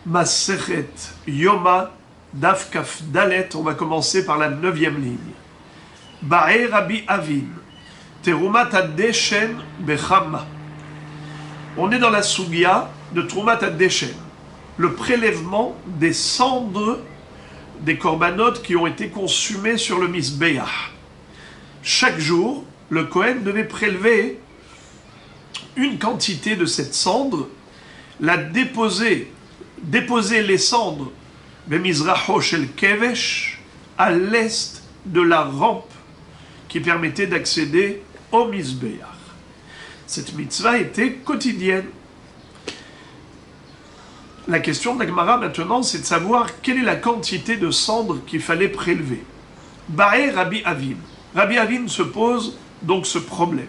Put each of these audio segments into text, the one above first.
Masechet Yoma, Daf Kaf Dalet, on va commencer par la 9e ligne. Ba'e Rabbi Avin, Terumat Adeshen Bechama. On est dans la Sugia de Terumat Adeshen, le prélèvement des cendres des corbanotes qui ont été consumés sur le Misbeach. Chaque jour, le Kohen devait prélever une quantité de cette cendre, la déposer les cendres de Mizraho Shel Kevesh à l'est de la rampe qui permettait d'accéder au Misbeach. Cette mitzvah était quotidienne. La question de la Gemara maintenant, c'est de savoir quelle est la quantité de cendres qu'il fallait prélever. Ba'e Rabbi Avin. Rabbi Avin se pose donc ce problème.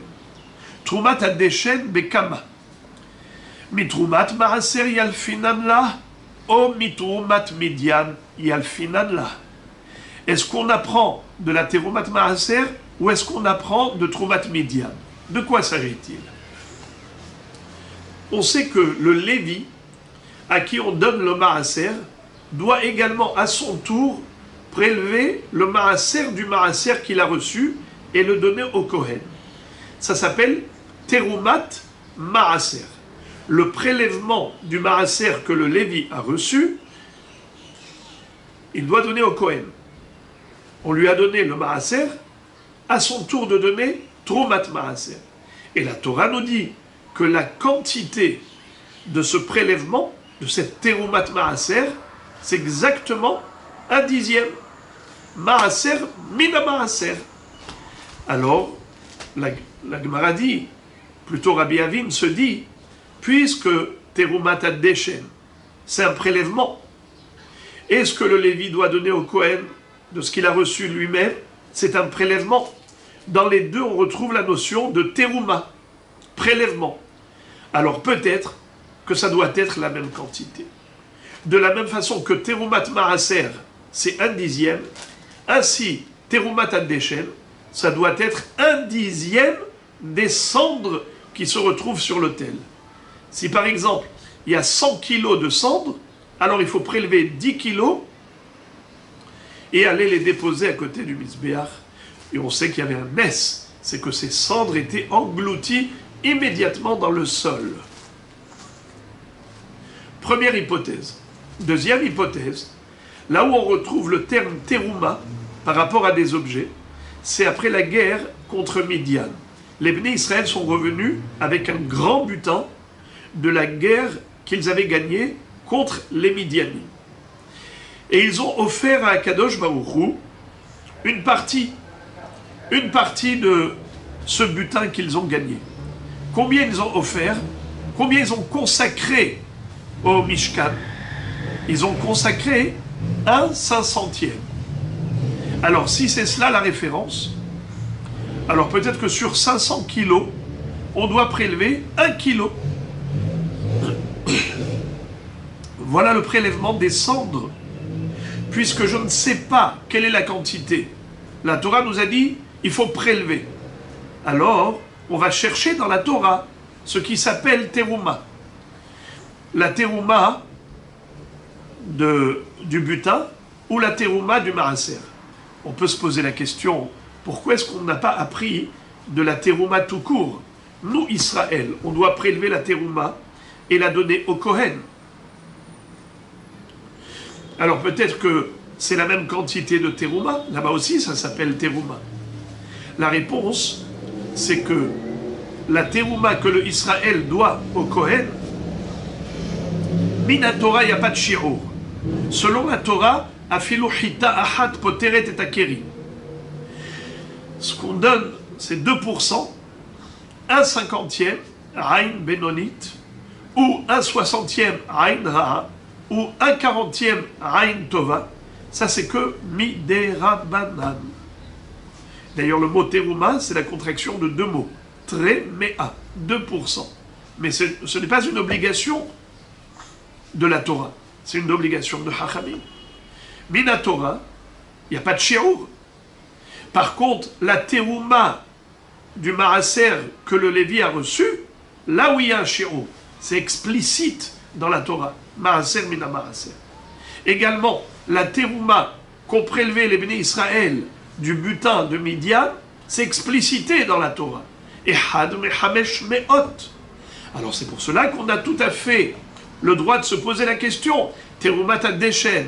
Trumat Adeshen Bekama. Mitrumat Maaser Yalfinan la, o Mitrumat Midian Yalfinan la. Est-ce qu'on apprend de la Terumat Maaser ou est-ce qu'on apprend de Trumat Midian? De quoi s'agit-il? On sait que le Lévi, à qui on donne le Maaser, doit également à son tour prélever le Maaser du Maaser qu'il a reçu et le donner au Kohen. Ça s'appelle Terumat Maaser. Le prélèvement du Maaser que le Lévi a reçu, il doit donner au Kohen. On lui a donné le Maaser, à son tour de donner Trumat Maaser. Et la Torah nous dit que la quantité de ce prélèvement, de cette Terumat Maaser, c'est exactement 1/10. Maaser mina Maaser. Alors, la Gemara dit, plutôt Rabbi Avin se dit, puisque Terumat Adeshen, c'est un prélèvement, est-ce que le Lévi doit donner au Kohen de ce qu'il a reçu lui-même? C'est un prélèvement. Dans les deux, on retrouve la notion de Teruma, prélèvement. Alors peut-être que ça doit être la même quantité. De la même façon que Terumat Maaser, c'est 1/10, ainsi Terumat Adeshen, ça doit être 1/10 des cendres qui se retrouvent sur l'autel. Si par exemple, il y a 100 kilos de cendres, alors il faut prélever 10 kilos et aller les déposer à côté du Misbeach. Et on sait qu'il y avait un mess, c'est que ces cendres étaient englouties immédiatement dans le sol. Première hypothèse. Deuxième hypothèse, là où on retrouve le terme Teruma par rapport à des objets, c'est après la guerre contre Midian. Les Bnei Israël sont revenus avec un grand butin de la guerre qu'ils avaient gagnée contre les Midianim. Et ils ont offert à Akadosh Baruch Hu une partie de ce butin qu'ils ont gagné. Combien ils ont offert? Combien ils ont consacré au Mishkan? Ils ont consacré 1/500. Alors si c'est cela la référence, alors peut-être que sur 500 kilos, on doit prélever 1 kilo. Voilà le prélèvement des cendres. Puisque je ne sais pas quelle est la quantité, la Torah nous a dit, il faut prélever. Alors, on va chercher dans la Torah ce qui s'appelle Teruma. La Teruma du butin ou la Teruma du Maaser. On peut se poser la question, pourquoi est-ce qu'on n'a pas appris de la Teruma tout court? Nous, Israël, on doit prélever la Teruma et la donner au Kohen. Alors peut-être que c'est la même quantité de Teruma, là-bas aussi ça s'appelle Teruma. La réponse, c'est que la Teruma que le Israël doit au Kohen, Mina Torah, il n'y a pas de shi'ur. Selon la Torah, afilu hita ahat poteret et akeri. Ce qu'on donne, c'est 2%, 1/50 Aïn Benonit, ou 1/60 Aïn Ra'a, ou 1/40 Aïn Tova. Ça, c'est que Miderabanan. D'ailleurs, le mot Teruma, c'est la contraction de deux mots. Tre, mea, 2%. Mais ce n'est pas une obligation de la Torah. C'est une obligation de Chachamim. Mina Torah, il n'y a pas de shi'ur. Par contre, la Teruma du Maaser que le Lévi a reçu, là où il y a un shi'ur, c'est explicite dans la Torah. Maaser mina maaser. Également, la terouma qu'ont prélevé les bénis Israël du butin de Midian, c'est explicité dans la Torah. Et had mehamesh meot. Alors c'est pour cela qu'on a tout à fait le droit de se poser la question. Teroumat ad-deshen,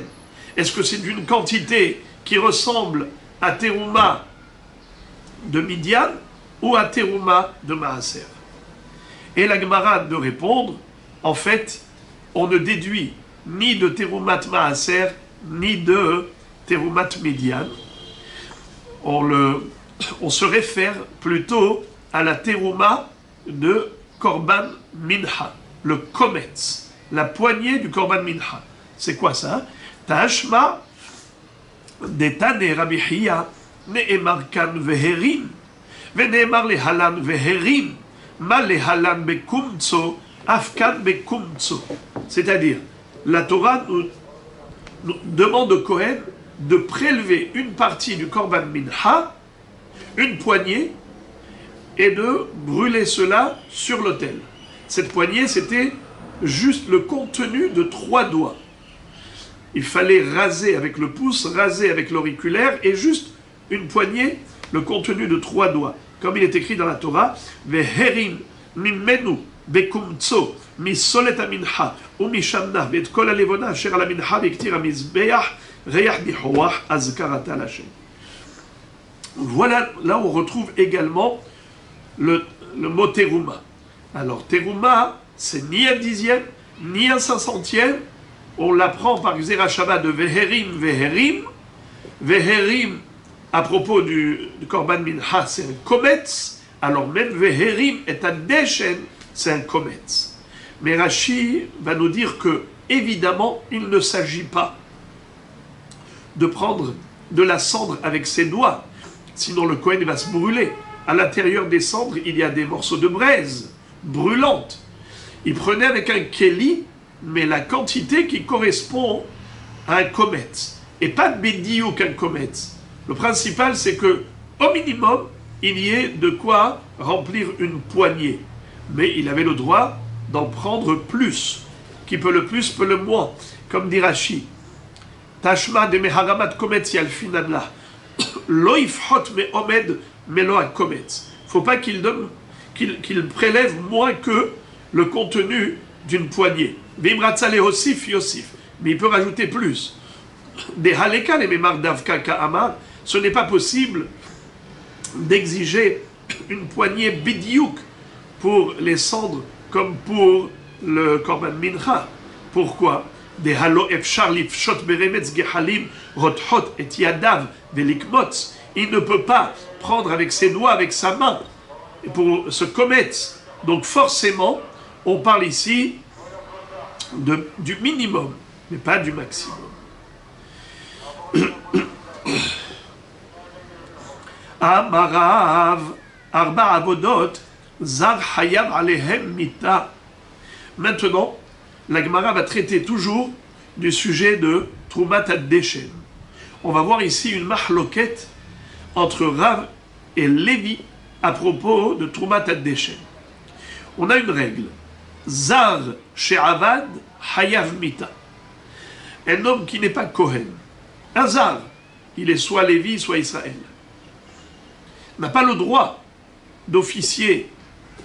est-ce que c'est d'une quantité qui ressemble à terouma de Midian ou à terouma de Maaser? Et la Gemara de répondre, en fait, on ne déduit ni de teroumat Maaser, ni de teroumat Midian. On se réfère plutôt à la terouma de Korban Mincha, le kometz, la poignée du Korban Mincha. C'est quoi ça? Tashma detane Rabbi Hiya ne'emar kan veherim ve'ne'emar lehalan veherim ma lehalan bekumtso afkan bekumtso. C'est-à-dire, la Torah nous demande au Kohen de prélever une partie du Korban Mincha, une poignée, et de brûler cela sur l'autel. Cette poignée, c'était juste le contenu de 3 doigts. Il fallait raser avec le pouce, raser avec l'auriculaire, et juste une poignée, le contenu de 3 doigts. Comme il est écrit dans la Torah, Veherim mimenu bekumtso misolet amincha ou mishamna vet kol alevona asher ala mincha vektir amizbeach reyach bihoach azkarata l'Hashem. Voilà, là on retrouve également le mot terouma. Alors terouma, c'est ni un dixième, ni un 500e. On l'apprend par Xera Shabbat de Veherim, Veherim. Veherim, à propos du Korban Mincha, c'est un kometz. Alors même Veherim est un deshen, c'est un kometz. Mais Rashi va nous dire que, évidemment, il ne s'agit pas de prendre de la cendre avec ses doigts. Sinon le Kohen va se brûler. À l'intérieur des cendres, il y a des morceaux de braise brûlantes. Il prenait avec un kéli, mais la quantité qui correspond à un kometz. Et pas de bédiou qu'un kometz. Le principal, c'est que, au minimum, il y ait de quoi remplir une poignée. Mais il avait le droit d'en prendre plus. Qui peut le plus, peut le moins. Comme dit Rashi. Tashma de meharamat kometz yalfinadla. Lo ifhot me omed melo a kometz. Faut pas qu'il prélève moins que le contenu d'une poignée. Vimratzale osif yosif. Mais il peut rajouter plus. Des haleka les memar davka ka'amar. Ce n'est pas possible d'exiger une poignée bidiouk pour les cendres comme pour le korban mincha. Pourquoi? Des halo efshar lifshot beremetz gehalim rothot et yadav velikmotz. Il ne peut pas prendre avec ses doigts, avec sa main, pour se commettre. Donc forcément, on parle ici du minimum, mais pas du maximum. Amarav arba avodot zar hayab alehem mita. Maintenant, la Gemara va traiter toujours du sujet de Troumat ad-Deshen. On va voir ici une mahloket entre Rav et Lévi à propos de Troumat ad-Deshen. On a une règle. Zar she'avad hayav mita. Un homme qui n'est pas Kohen. Un zar, il est soit Lévi, soit Israël, n'a pas le droit d'officier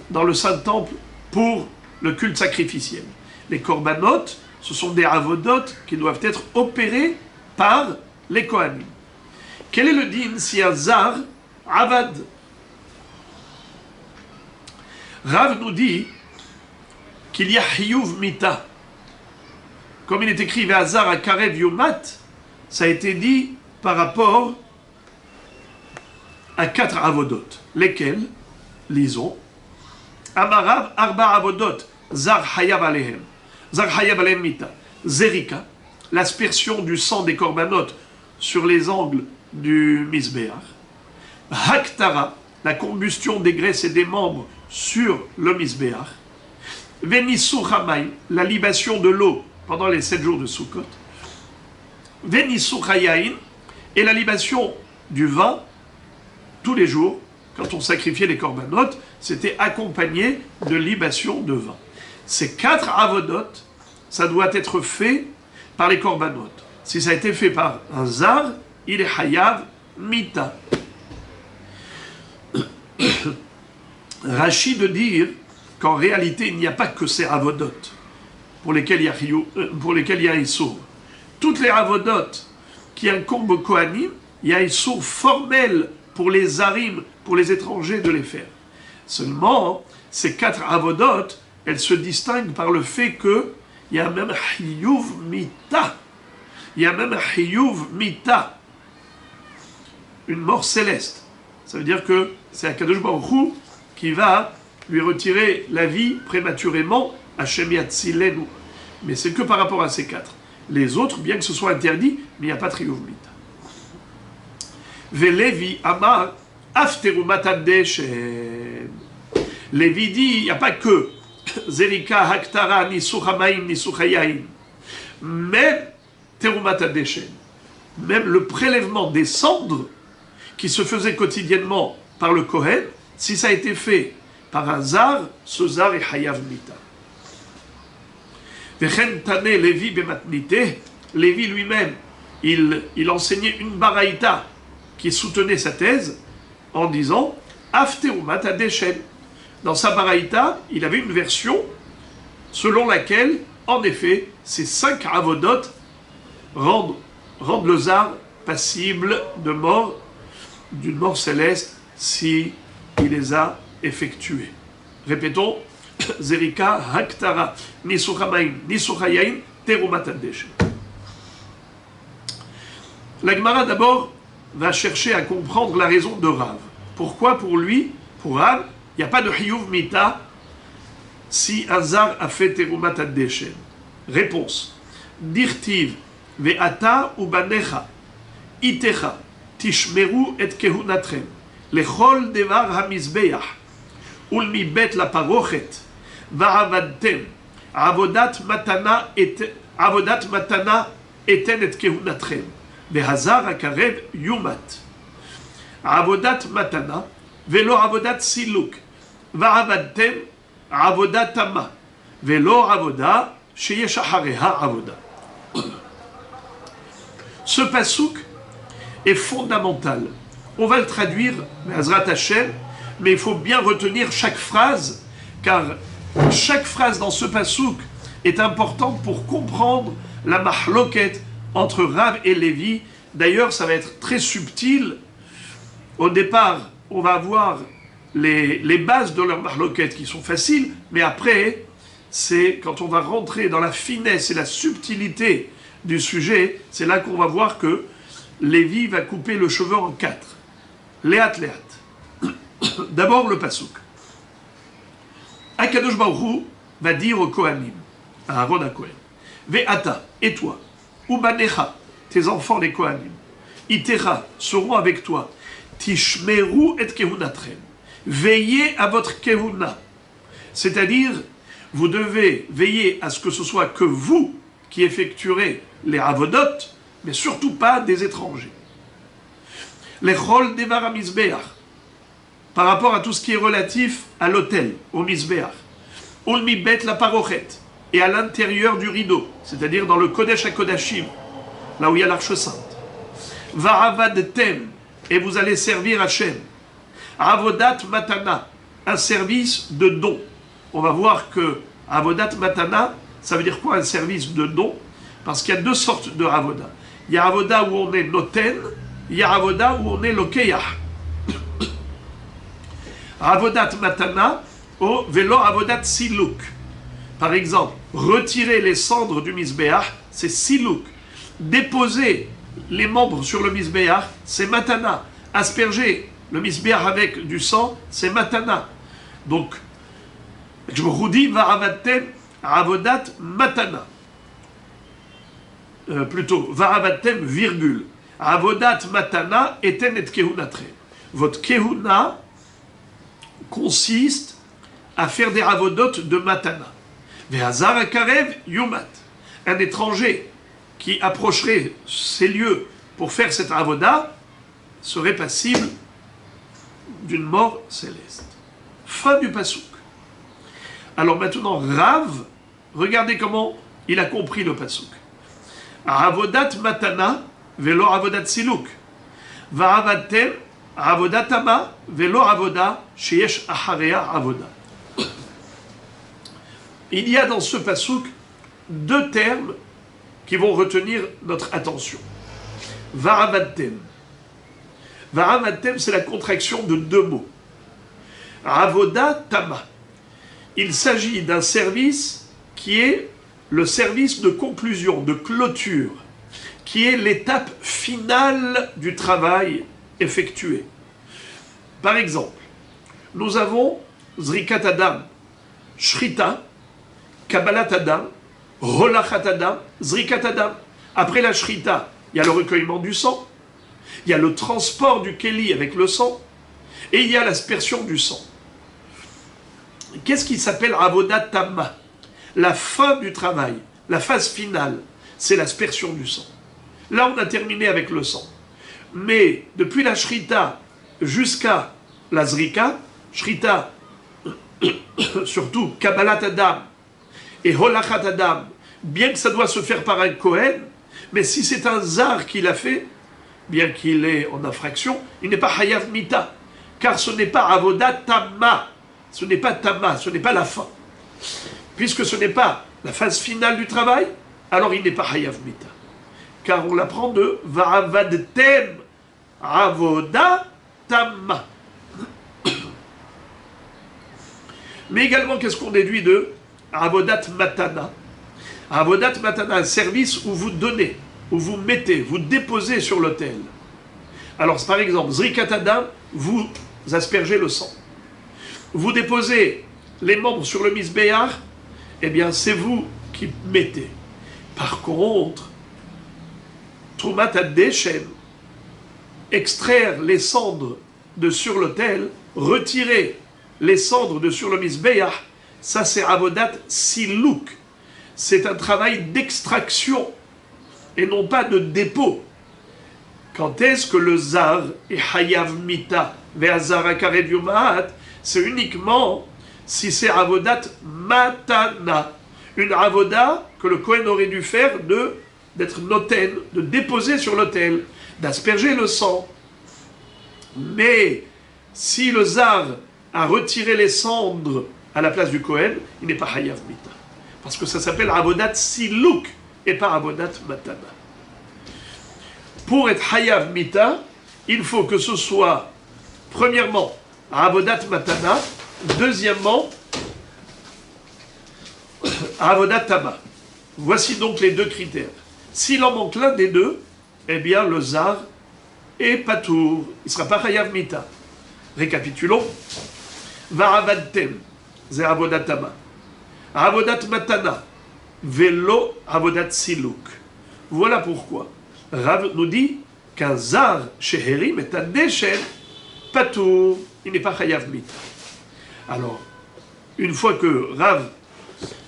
dans le Saint-Temple pour le culte sacrificiel. Les korbanot, ce sont des avodot qui doivent être opérés par les Kohanim. Quel est le din si un zar avad? Rav nous dit qu'il y a hiyuv mita. Comme il est écrit Ve'azar à karev yomat, ça a été dit par rapport à 4 avodot. Lesquels? Lisons. Amarav arba avodot zar hayav alehem. Zar hayav alehem mita. Zerika, l'aspersion du sang des korbanot sur les angles du misbéach. Haktara, la combustion des graisses et des membres sur le misbéach. Venissou hamaim, la libation de l'eau pendant les 7 jours de Sukkot. Venissou hayain, et la libation du vin tous les jours. Quand on sacrifiait les korbanot, c'était accompagné de libation de vin. Ces 4 avodot ça doit être fait par les korbanot. Si ça a été fait par un zar, il est hayav mita. Rachid de dire qu'en réalité, il n'y a pas que ces avodot pour lesquels il y a Issour. Toutes les avodot qui incombent au Kohanim, il y a Issour formel pour les zarim, pour les étrangers de les faire. Seulement, ces 4 avodot, elles se distinguent par le fait qu'il y a même hiyuv mita. Il y a même hiyuv mita. Une mort céleste. Ça veut dire que c'est Akadosh Baruch Hu qui va lui retirer la vie prématurément, Hashem Yatzilenu. Mais c'est que par rapport à ces 4. Les autres, bien que ce soit interdit, mais il n'y a pas de hiyuv mita. Velevi Amar Afterumat Adeshem. Lévi dit, il n'y a pas que Zerika, Haktara, Nisuchamaim, Nisuchayaim. Même Terumat Adeshem. Même le prélèvement des cendres qui se faisait quotidiennement par le Kohen, si ça a été fait par un zar, ce zar est Hayav Mita. Vechen Tane Lévi Bematnite. Lévi lui-même, il enseignait une baraïta qui soutenait sa thèse en disant Afterumat Adeshem. Dans sa baraïta, il avait une version selon laquelle, en effet, ces 5 avodot rendent le zar passible de mort, d'une mort céleste, si il les a effectués. Répétons, Zerika, Haktara, Nisuchamaim, Nisuchayaim, Terumat Adeshem. La Gemara d'abord va chercher à comprendre la raison de Rav. Pourquoi pour lui, pour Rav, il n'y a pas de hiyuv mita si un zar a fait terumat adeshem. Réponse. Dirtiv ve'ata ubanecha itecha tishmeru et kehunatrem lechol devar hamizbeach ulmi bet la parochet va'avadtem avodat matana eten et kehunatrem ve'hazar akarev yumat avodat matana ve'lo avodat siluk va'avadtem avoda tama, velo avoda, sheyesh achareha avoda. Ce pasouk est fondamental. On va le traduire, Azrat Hashem, mais il faut bien retenir chaque phrase, car chaque phrase dans ce pasouk est importante pour comprendre la mahloket entre Rav et Lévi. D'ailleurs, ça va être très subtil. Au départ, on va avoir les bases de leur mahloket qui sont faciles, mais après, c'est quand on va rentrer dans la finesse et la subtilité du sujet, c'est là qu'on va voir que Lévi va couper le cheveu en 4. Léat. D'abord le pasouk. Akadosh Baruch Hu va dire au Kohanim, à Aaron à Kohen, Ve'ata, et toi, Ubanecha, tes enfants les Kohanim, Itera, seront avec toi, Tishmeru et kehunatrem. Veillez à votre kehuna. C'est-à-dire, vous devez veiller à ce que ce soit que vous qui effectuerez les avodot, mais surtout pas des étrangers. Les chol devar hamizbeach, par rapport à tout ce qui est relatif à l'autel, au mizbeach. Ulmi bet la parochet, et à l'intérieur du rideau, c'est-à-dire dans le Kodesh HaKodashim, là où il y a l'Arche Sainte. Va'avadtem, et vous allez servir Hachem. Avodat matana, un service de don. On va voir que avodat matana, ça veut dire quoi un service de don? Parce qu'il y a 2 sortes de avoda. Il y a avoda où on est noten, il y a avoda où on est lokeyah. Avodat matana, au velo avodat siluk. Par exemple, retirer les cendres du misbéach, c'est siluk. Déposer les membres sur le misbéach, c'est matana. Asperger le misbéach avec du sang, c'est matana. Donc, je me redis, va avatem avodat matana. Plutôt, va avatem virgule. Avodat matana eten et kehunatre. Votre kehuna consiste à faire des avodot de matana. Ve'hazar akarev yumat. Un étranger qui approcherait ces lieux pour faire cette avoda serait passible d'une mort céleste. Fin du pasouk. Alors maintenant, Rav, regardez comment il a compris le pasuk. Avodat matana velo avodat siluk. Va'avatem avodat tama velo avoda sheyesh acharea avoda. Il y a dans ce pasuk deux termes qui vont retenir notre attention. Va'avatem. Va'avatem, c'est la contraction de deux mots. Avoda tama. Il s'agit d'un service qui est le service de conclusion, de clôture, qui est l'étape finale du travail effectué. Par exemple, nous avons Zrikat Adam, Shrita, Kabbalat Adam, Rolachat Adam, Zrikat Adam. Après la Shrita, il y a le recueillement du sang, il y a le transport du Keli avec le sang, et il y a l'aspersion du sang. Qu'est-ce qui s'appelle Avodat Tamma? La fin du travail, la phase finale, c'est l'aspersion du sang. Là, on a terminé avec le sang. Mais depuis la Shrita jusqu'à la Zrika, Shrita, surtout Kabbalat Adam et Holachat Adam, bien que ça doit se faire par un Kohen, mais si c'est un Zar qui l'a fait, bien qu'il est en infraction, il n'est pas Hayav Mita, car ce n'est pas Avodat Tamma, ce n'est pas Tamma, ce n'est pas la fin. Puisque ce n'est pas la phase finale du travail, alors il n'est pas Hayav Mita. Car on l'apprend de Va'avadtem Avoda Tamma. Mais également, qu'est-ce qu'on déduit de Avodat Matana? Avodat Matana, un service où vous donnez, où vous mettez, vous déposez sur l'autel. Alors, par exemple, Zrikat Adam, vous aspergez le sang. Vous déposez les membres sur le Misbéach, eh bien, c'est vous qui mettez. Par contre, Troumat Ad-Deshem, extraire les cendres de sur l'autel, retirer les cendres de sur le Misbéach, ça c'est Avodat Silouk. C'est un travail d'extraction et non pas de dépôt. Quand est-ce que le Zar est Hayav Mita ve'azar akared yumaat? C'est uniquement si c'est Avodat Matana, une Avoda que le Kohen aurait dû faire d'être noten, de déposer sur l'autel, d'asperger le sang. Mais si le Zar a retiré les cendres à la place du Kohen, il n'est pas Hayav Mita. Parce que ça s'appelle Avodat Silouk et pas Avodat Matana. Pour être Hayav Mita, il faut que ce soit, premièrement, Avodat Matana, deuxièmement, Avodat Tama. Voici donc les deux critères. S'il en manque l'un des deux, eh bien le Zar est Patour. Il ne sera pas Hayav Mita. Récapitulons. Va'avadtem, c'est Avodat Tama. Avodat Matana, Velo Avodat Silouk. Voilà pourquoi Rav nous dit qu'un Zar Sheherim est un déchet Patour. Il n'est pas Hayav Mita. Alors, une fois que Rav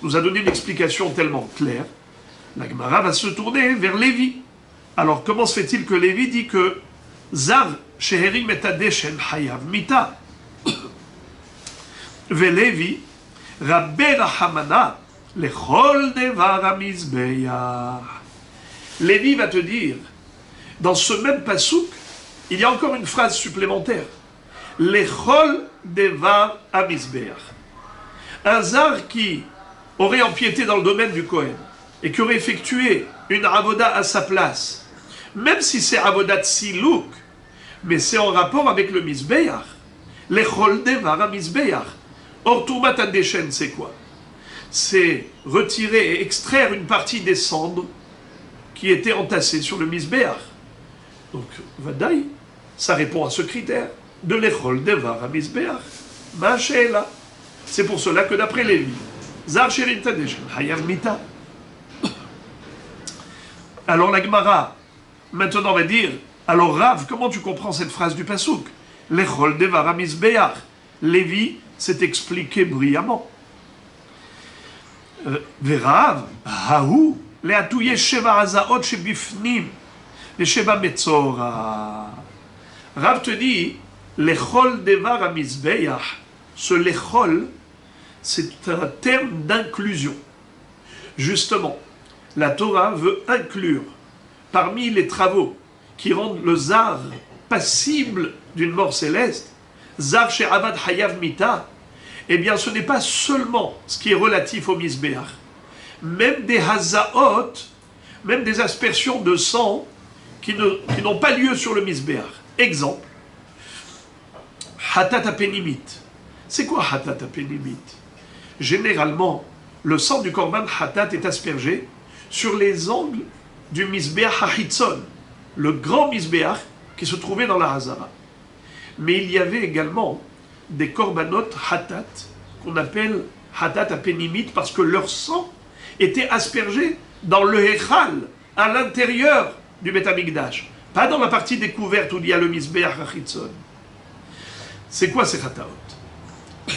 nous a donné une explication tellement claire, la Gemara va se tourner vers Lévi. Alors, comment se fait-il que Lévi dit que Zar Sheherim est un déchet Hayav Mita? Lévi, Rabbe Rahamana, Lechol Devar HaMizbeach. Lévi va te dire, dans ce même pasouk, il y a encore une phrase supplémentaire. Lechol Devar HaMizbeach. Un Zar qui aurait empiété dans le domaine du Kohen et qui aurait effectué une avoda à sa place, même si c'est avodat silouk, mais c'est en rapport avec le Mizbeach. Lechol Devar HaMizbeach. Or, Toumat Ad-Deshen, c'est quoi? C'est retirer et extraire une partie des cendres qui étaient entassées sur le Mizbeach. Donc, Vadaï, ça répond à ce critère de l'Echol Devar HaMizbeach. Ma'ashe'ela. C'est pour cela que d'après Lévi, Zar Sheherim Tadeshen, Hayav Mita. Alors la Gemara, maintenant va dire, alors Rav, comment tu comprends cette phrase du Passouk? L'Echol Devar HaMizbeach. Lévi s'est expliqué brillamment. Verav, Hahu, Leatouye Sheva Hazaot Shebifnim, le Sheva Metzora. Rav te dit, l'Echol Devar HaMizbeach, ce l'Echol, c'est un terme d'inclusion. Justement, la Torah veut inclure parmi les travaux qui rendent le zar passible d'une mort céleste, zar she'avad hayav mita, eh bien ce n'est pas seulement ce qui est relatif au misbéach, même des hazaot, même des aspersions de sang qui n'ont pas lieu sur le misbéach. Exemple, hatat apenimit. C'est quoi hatat apenimit? Généralement, le sang du korban hatat est aspergé sur les angles du misbéach hachitzon, le grand misbéach qui se trouvait dans la Hazara. Mais il y avait également des korbanot hatat qu'on appelle hatat apenimit parce que leur sang était aspergé dans le Echal, à l'intérieur du Beth Amikdash, pas dans la partie découverte où il y a le misbéach hachitzon. C'est quoi ces hataot?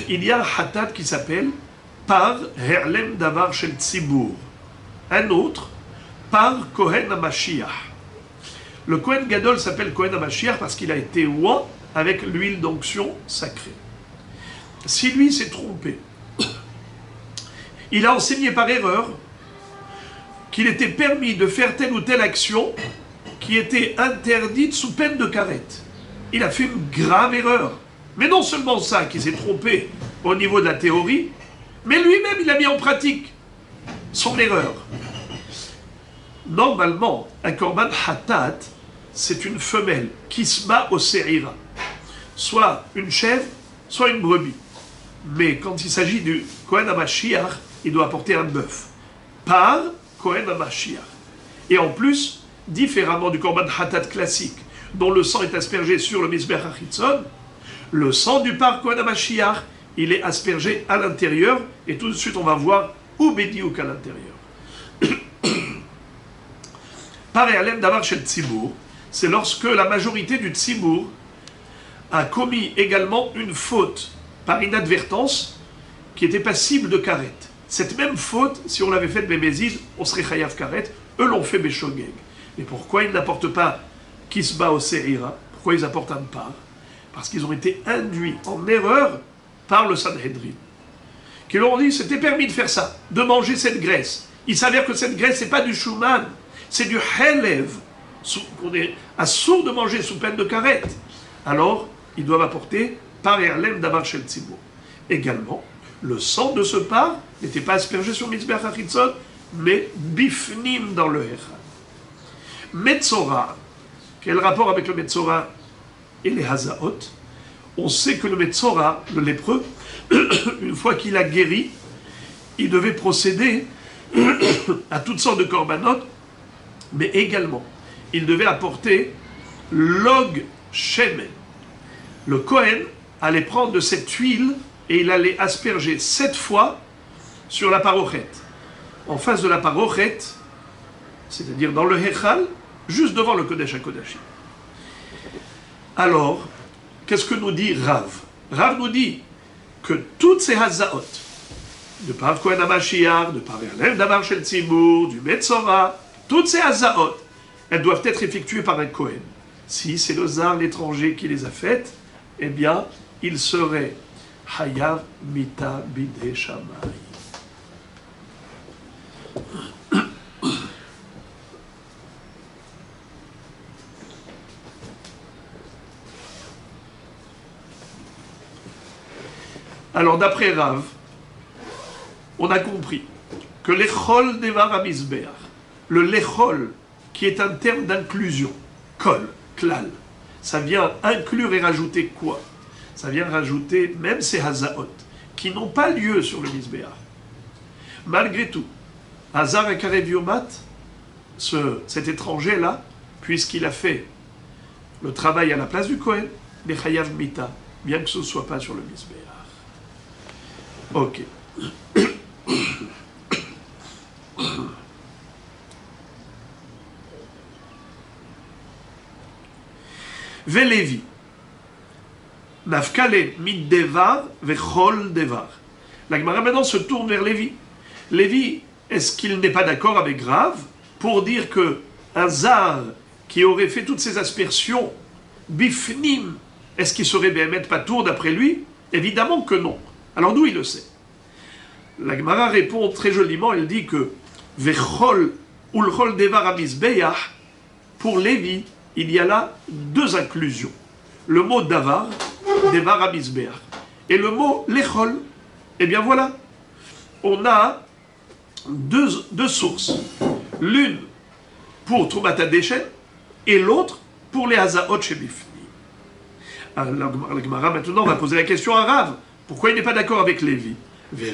Il y a un hatat qui s'appelle par Herlem Davar Shel Tzibur, un autre par Kohen HaMashiach. Le Kohen Gadol s'appelle Kohen HaMashiach parce qu'il a été oint avec l'huile d'onction sacrée. Si lui s'est trompé, il a enseigné par erreur qu'il était permis de faire telle ou telle action qui était interdite sous peine de carette. Il a fait une grave erreur. Mais non seulement ça, qu'il s'est trompé au niveau de la théorie, mais lui-même, il a mis en pratique son erreur. Normalement, un korban hatat, c'est une femelle qui se bat au séira. Soit une chèvre, soit une brebis. Mais quand il s'agit du Kohen HaMashiach, il doit apporter un bœuf. Par Kohen HaMashiach. Et en plus, différemment du korban hatat classique, dont le sang est aspergé sur le misbéach hachitzon, le sang du par Kohen HaMashiach, il est aspergé à l'intérieur, et tout de suite on va voir où bédiouk à l'intérieur. Par Herlem Davar Shel Tzibur, c'est lorsque la majorité du Tzibur a commis également une faute par inadvertance qui était passible de karet. Cette même faute, si on l'avait faite Bémézid, on serait chayav karet, eux l'ont fait Béchogeg. Et pourquoi ils n'apportent pas Kisba au Seira? Pourquoi ils apportent un par? Parce qu'ils ont été induits en erreur par le Sanhedrin. Qui leur ont dit c'était permis de faire ça, de manger cette graisse. Il s'avère que cette graisse, c'est pas du Shuman, c'est du Helev, qu'on est assourd de manger sous peine de karet. Alors, ils doivent apporter par Herlem Davar Shel Tzibur. Également, le sang de ce par n'était pas aspergé sur Mizbeach HaChitzon, mais bifnim dans le Echad. Metzora, quel rapport avec le Metzora et les Hazaot? On sait que le Metzora, le lépreux, une fois qu'il a guéri, il devait procéder à toutes sortes de korbanot, mais également, il devait apporter log shemen. Le Kohen allait prendre de cette huile et il allait asperger 7 fois sur la parochet. En face de la parochet, c'est-à-dire dans le Hechal, juste devant le Kodesh HaKodashim. Alors, qu'est-ce que nous dit Rav? Rav nous dit que toutes ces hazaot, de par Kohen HaMashiach, de par Herlem Davar Shel Tzibur, du Metzora, toutes ces hazaot, elles doivent être effectuées par un Kohen. Si c'est le zar, l'étranger, qui les a faites, eh bien, il serait Hayav Mita Bidei Shammai. Alors, d'après Rav, on a compris que l'echol devar hamizbeach, le lechol, qui est un terme d'inclusion, kol, klal, ça vient inclure et rajouter quoi? Ça vient rajouter même ces hazaot, qui n'ont pas lieu sur le mizbeach. Malgré tout, Hazar et Karev Yomat, cet étranger-là, puisqu'il a fait le travail à la place du Kohen, les chayav mita, bien que ce ne soit pas sur le mizbeach. Ok. Vélévi. Nafkale mid devar vechol devar. La Gemara maintenant se tourne vers Lévi. Lévi, est-ce qu'il n'est pas d'accord avec Rav pour dire que un zar qui aurait fait toutes ces aspersions, bifnim, est-ce qu'il serait Béhémet Patour d'après lui? Évidemment que non. Alors d'où il le sait? La Gemara répond très joliment, elle dit que Vechol Ulchol devar hamizbeach, pour Lévi, il y a là deux inclusions. Le mot davar, devar hamizbeach, et le mot lechol. Eh bien voilà, on a deux sources. L'une pour Trumat HaDeshen et l'autre pour les Hazaot Shebifni. Alors, la Gemara maintenant va poser la question à Rav. Pourquoi il n'est pas d'accord avec Lévi?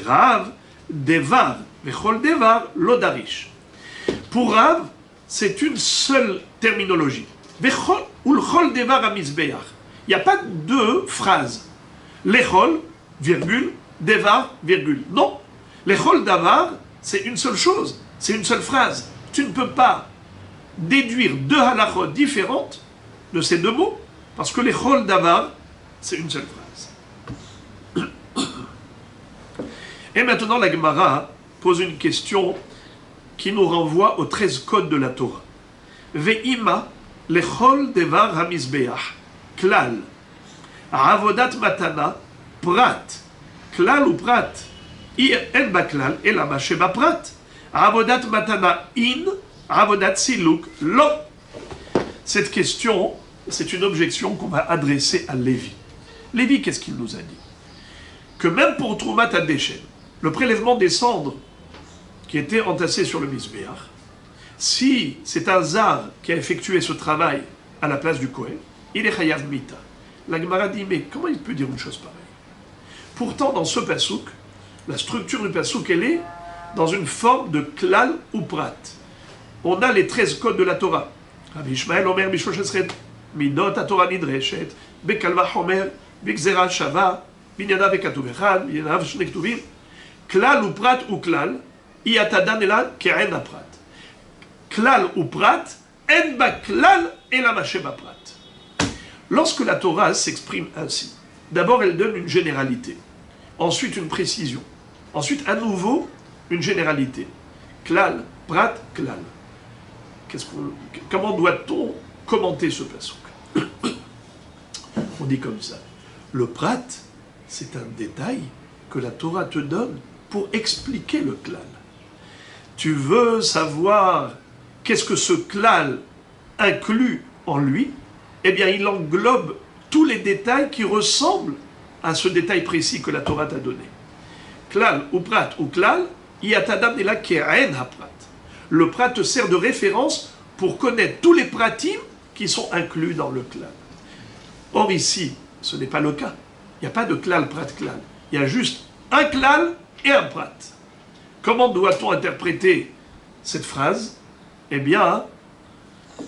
Rav, devar, vechol devar, lodarish. Pour Rav, c'est une seule terminologie. Vechol, ulchol devar hamizbeach. Il n'y a pas deux phrases. Lechol, virgule, devar, virgule. Non. Lechol davar, c'est une seule chose. C'est une seule phrase. Tu ne peux pas déduire deux halachot différentes de ces deux mots, parce que lechol davar, c'est une seule phrase. Et maintenant, la Gemara pose une question qui nous renvoie aux 13 codes de la Torah. Ve'ima lechol devar hamizbeach, klal, avodat matana, prat, klal ou prat, en baklal, elama sheba prat, avodat matana in, avodat siluk, lo. Cette question, c'est une objection qu'on va adresser à Lévi. Lévi, qu'est-ce qu'il nous a dit? Que même pour Trumat HaDeshen, le prélèvement des cendres qui étaient entassées sur le Mizbeach, si c'est un zar qui a effectué ce travail à la place du Kohen, il est chayav mita. La Gemara dit, mais comment il peut dire une chose pareille? Pourtant, dans ce pasouk, la structure du pasouk, elle est dans une forme de klal ou prat. On a les 13 codes de la Torah. Rabbi Ishmael Omer Bishloshesret, Midot HaTorah Nidreshet, Bekalva Homer, Bigzera Shava, Binyana Vekatuv Echad, Binyana Shne Ktuvim, klal ou prat ou klal, Iatadan Elad Ke'en Aprat. Klal ou prat, En ba klal Elama Sheba prat. Lorsque la Torah s'exprime ainsi, d'abord elle donne une généralité, ensuite une précision, ensuite à nouveau une généralité. Klal, prat, klal. Comment doit-on commenter ce pasuk? On dit comme ça. Le prat, c'est un détail que la Torah te donne pour expliquer le klal. Tu veux savoir qu'est-ce que ce klal inclut en lui? Eh bien, il englobe tous les détails qui ressemblent à ce détail précis que la Torah t'a donné. Klal ou prat ou klal, yatadam ela ke'en haprat. Le prat te sert de référence pour connaître tous les pratim qui sont inclus dans le klal. Or ici, ce n'est pas le cas. Il n'y a pas de klal, prat, klal. Il y a juste un klal et un prat. Comment doit-on interpréter cette phrase? Eh bien,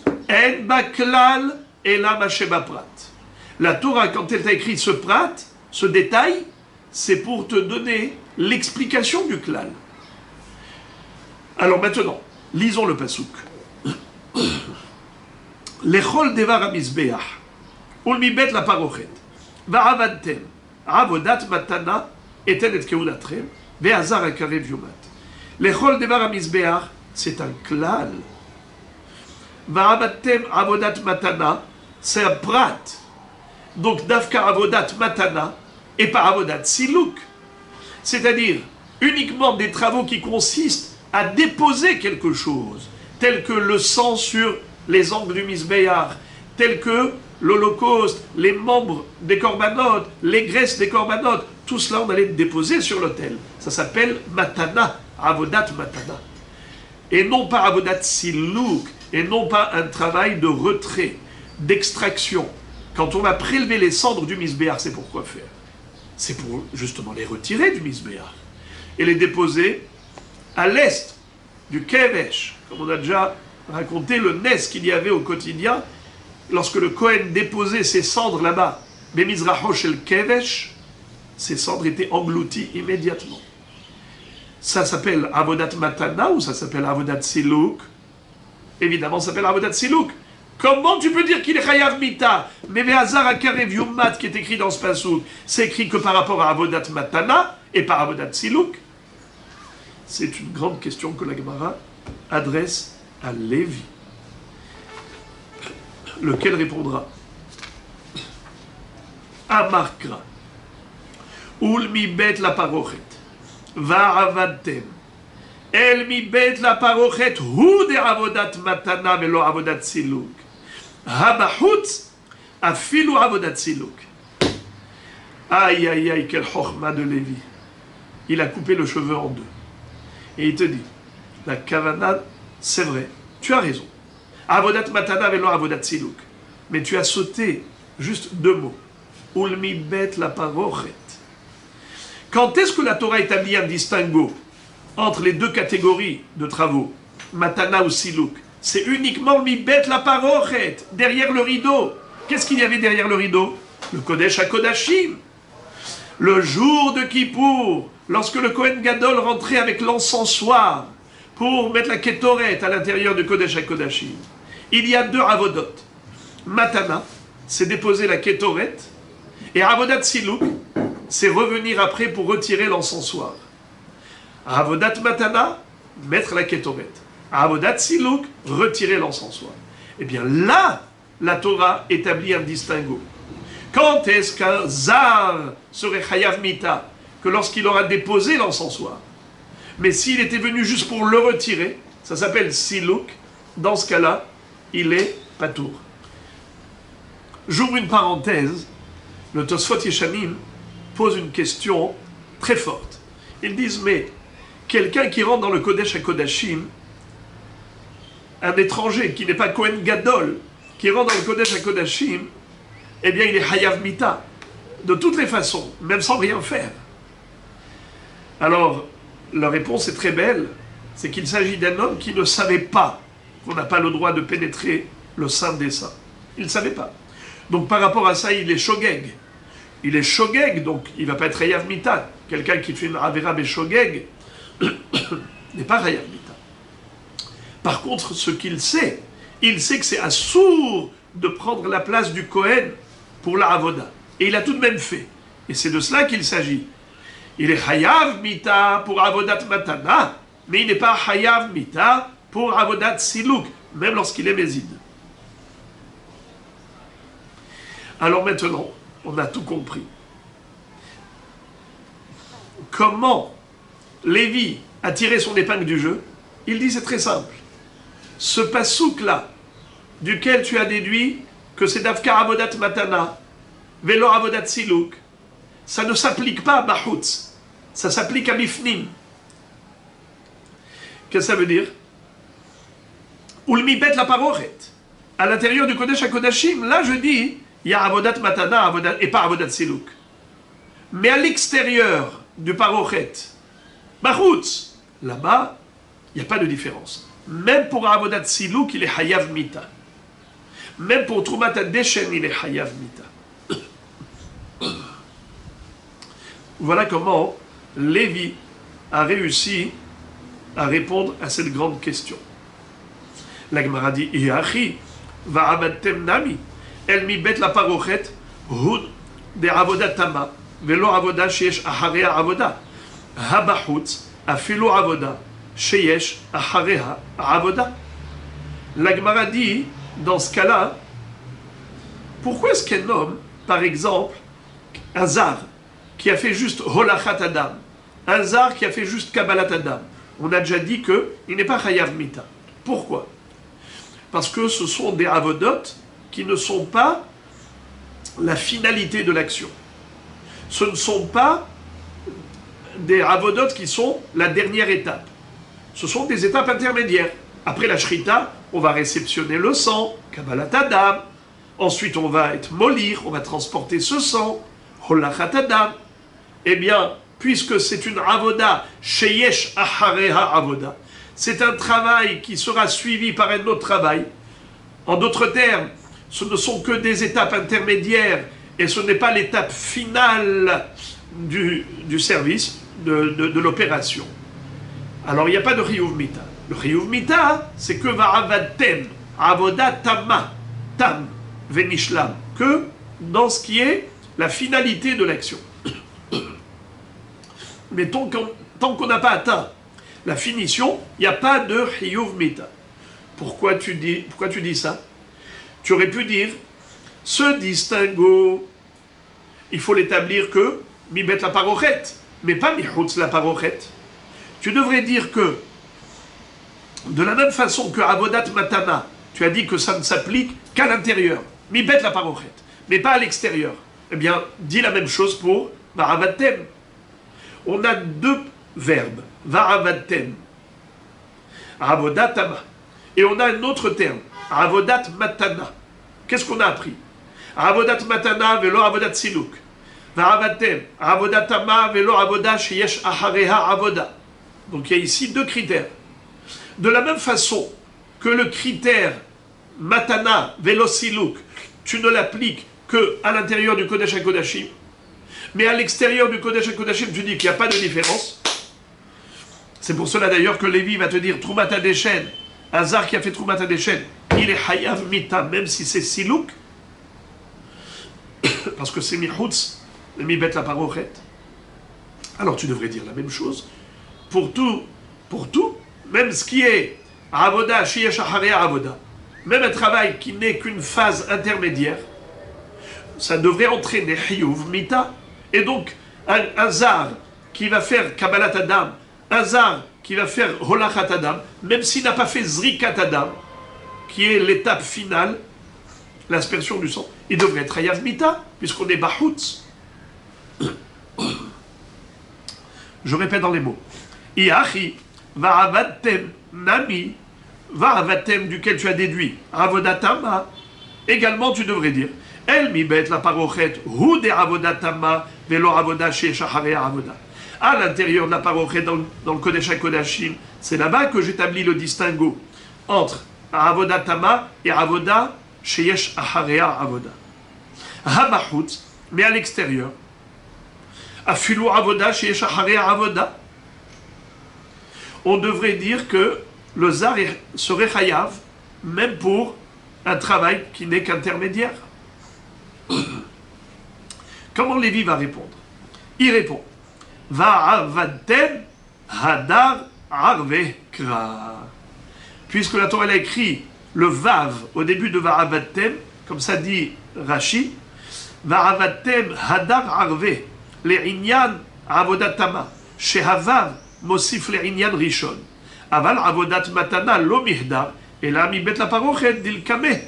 en ba klal ela ma sheba prat. La Torah, quand elle t'a écrit ce prat, ce détail, c'est pour te donner l'explication du klal. Alors maintenant, lisons le pasuk. Lechol devar hamizbeach, ulmibet la parochet, va'avadtem, avodat matana, eten et keudatrem, ve'azar akarev yomat. Lechol devar hamizbeach, c'est un klal. Va'avadtem, avodat matana, c'est un prat. Donc dafka avodat matana, et pas avodat siluk. C'est-à-dire uniquement des travaux qui consistent à déposer quelque chose, tel que le sang sur les angles du misbéar, tel que l'holocauste, les membres des corbanotes, les graisses des corbanotes, tout cela on allait déposer sur l'autel. Ça s'appelle matana, avodat matana. Et non pas avodat siluk, et non pas un travail de retrait, d'extraction. Quand on va prélever les cendres du misbéar, c'est pour quoi faire? C'est pour justement les retirer du misbéar et les déposer à l'est du Kevesh, comme on a déjà raconté le nes qu'il y avait au quotidien, lorsque le Kohen déposait ses cendres là-bas, Bemizraho shel Kevesh, ces cendres étaient englouties immédiatement. Ça s'appelle Avodat Matana ou ça s'appelle Avodat Siluk? Évidemment, ça s'appelle Avodat Siluk. Comment tu peux dire qu'il est Chayav Mita? Mais Ve'azar Akarev Yumat qui est écrit dans ce passouk, c'est écrit que par rapport à Avodat Matana et par Avodat Siluk. C'est une grande question que la Gemara adresse à Lévi, lequel répondra Amarkra Ulmi bet la parochet Va'avadtem El mi bet la parochet hu de avodat matana velo avodat siluk. Habahut afilu avodat siluk. Aïe, aïe, aïe, quel chokhma de Lévi. Il a coupé le cheveu en deux. Et il te dit, la kavana, c'est vrai, tu as raison. Avodat matana velo avodat siluk. Mais tu as sauté juste deux mots. Ulmi bet la parochet. Quand est-ce que la Torah établit un distinguo entre les deux catégories de travaux, matana ou siluk? C'est uniquement mi bet la parochet, derrière le rideau. Qu'est-ce qu'il y avait derrière le rideau? Le Kodesh HaKodashim. Le jour de Kippour, lorsque le Kohen Gadol rentrait avec l'encensoir pour mettre la Kétoret à l'intérieur du Kodesh HaKodashim, il y a deux avodot. Matana, c'est déposer la Kétoret, et avodat siluk, c'est revenir après pour retirer l'encensoir. Avodat matana, mettre la Kétoret. Avodat siluk, retirer l'encensoir. Eh bien là, la Torah établit un distinguo. Quand est-ce qu'un zar serait chayav mita? Que lorsqu'il aura déposé l'encensoir. Mais s'il était venu juste pour le retirer, ça s'appelle siluk, dans ce cas-là, il est patour. J'ouvre une parenthèse, le Tosfot Yeshamim pose une question très forte. Ils disent, mais quelqu'un qui rentre dans le Kodesh HaKodashim, un étranger qui n'est pas Kohen Gadol, qui rentre dans le Kodesh HaKodashim, eh bien il est Hayav Mita, de toutes les façons, même sans rien faire. Alors, la réponse est très belle, c'est qu'il s'agit d'un homme qui ne savait pas qu'on n'a pas le droit de pénétrer le sein des saints. Il ne savait pas. Donc par rapport à ça, il est shogeg. Il est shogeg, donc il ne va pas être Hayav Mita. Quelqu'un qui fait une Avera Beshogeg n'est pas Hayav Mita. Par contre, ce qu'il sait, il sait que c'est assour de prendre la place du Kohen pour la Avoda. Et il a tout de même fait. Et c'est de cela qu'il s'agit. Il est Hayav Mita pour Avodat Matana, mais il n'est pas Hayav Mita pour Avodat Siluk, même lorsqu'il est Mézid. Alors maintenant, on a tout compris. Comment Lévi a tiré son épingle du jeu? Il dit c'est très simple. Ce pasouk-là, duquel tu as déduit que c'est Davka Avodat Matana, Velo Avodat Siluk, ça ne s'applique pas à Bahutz, ça s'applique à Bifnim. Qu'est-ce que ça veut dire? Ulmi bet la parochet. À l'intérieur du Kodesh HaKodashim, là je dis, il y a Avodat Matana et pas Avodat Siluk. Mais à l'extérieur du parochet, Bahutz, là-bas, il n'y a pas de différence. Même pour Avodat Siluk, il est Hayav Mita. Même pour Trumat Deshem, il est Hayav Mita. Voilà comment Lévi a réussi à répondre à cette grande question. La Gemara dit, Iachi, va'abadtem nami, el mi bet la parochet, hud de avoda tama, velo avoda sheyesh aharea avoda, habahutz, afilo avoda, sheyesh aharea avoda. La Gemara dit, dans ce cas-là, pourquoi est-ce qu'un homme, par exemple, un zar, qui a fait juste holachat adam, un zar qui a fait juste kabbalat adam, on a déjà dit qu'il n'est pas chayav mita. Pourquoi? Parce que ce sont des avodot qui ne sont pas la finalité de l'action. Ce ne sont pas des avodot qui sont la dernière étape. Ce sont des étapes intermédiaires. Après la shrita, on va réceptionner le sang, kabbalat adam. Ensuite, on va être molir, on va transporter ce sang, holachat adam. Eh bien, puisque c'est une avoda, sheyesh ahareha avoda, c'est un travail qui sera suivi par un autre travail. En d'autres termes, ce ne sont que des étapes intermédiaires et ce n'est pas l'étape finale du service, de l'opération. Alors, il n'y a pas de chiyuv mita. Le chiyuv mita, c'est que va'avadtem, avoda tamma, tam, venishlam, que dans ce qui est la finalité de l'action. Mais tant qu'on n'a pas atteint la finition, il n'y a pas de chiyuv mita. Pourquoi tu dis ça? Tu aurais pu dire, ce distinguo, il faut l'établir que mi bet la parochet, mais pas mi chutz la parochet. Tu devrais dire que De la même façon que Avodat Matana, tu as dit que ça ne s'applique qu'à l'intérieur, mi bet la parochet, mais pas à l'extérieur. Eh bien, dis la même chose pour Varavatem. On a deux verbes, Varavatem, Avodat Tama. Et on a un autre terme, Avodat Matana. Qu'est-ce qu'on a appris? Avodat Matana velo Avodat Siluk. Varavatem, Avodat Tama velo Avoda sheyesh ahareha avoda. Donc il y a ici deux critères. De la même façon que le critère Matana velo Siluk, tu ne l'appliques qu'à l'intérieur du Kodesh HaKodashim, mais à l'extérieur du Kodesh HaKodashim, tu dis qu'il n'y a pas de différence. C'est pour cela d'ailleurs que Lévi va te dire Troumat HaDeshen, Hazar qui a fait Troumat HaDeshen, il est Hayav Mita, même si c'est Siluk, parce que c'est Michutz, Mi-Bet la Parochet. Alors tu devrais dire la même chose pour tout, même ce qui est Avoda, Sheyesh Ahareha Avoda, même un travail qui n'est qu'une phase intermédiaire, ça devrait entraîner Hiyuv Mita. Et donc, un Zar qui va faire Kabbalat Adam, un Zar qui va faire Holachat Adam, même s'il n'a pas fait Zrikat Adam, qui est l'étape finale, l'aspersion du sang, il devrait être Hayav Mita, puisqu'on est Bahutz. Je répète dans les mots. Iachi, Varavatem, Nami, Varavatem, duquel tu as déduit, Avodatama, également tu devrais dire, El mi bet la parochet, hu de avodatama, velo avoda sheyesh ahareha avoda. À l'intérieur de la parochet, dans le Kodesh HaKodashim, c'est là-bas que j'établis le distinguo entre avodatama et avoda sheyesh ahareha avoda. Hamachut, mais à l'extérieur, afilu avoda sheyesh ahareha avoda. On devrait dire que le zar serait chayav, même pour un travail qui n'est qu'intermédiaire. Comment Lévi va répondre? Il répond Va'avatem hadar arvekra. Puisque la Torah a écrit le vav au début de Va'avatem, comme ça dit Rashi, Va'avatem hadar arve, le'inyan avodatama, shehavav mosif le'inyan rishon, aval avodat matana lo mihdar, et là mi bet la parochet dilkame,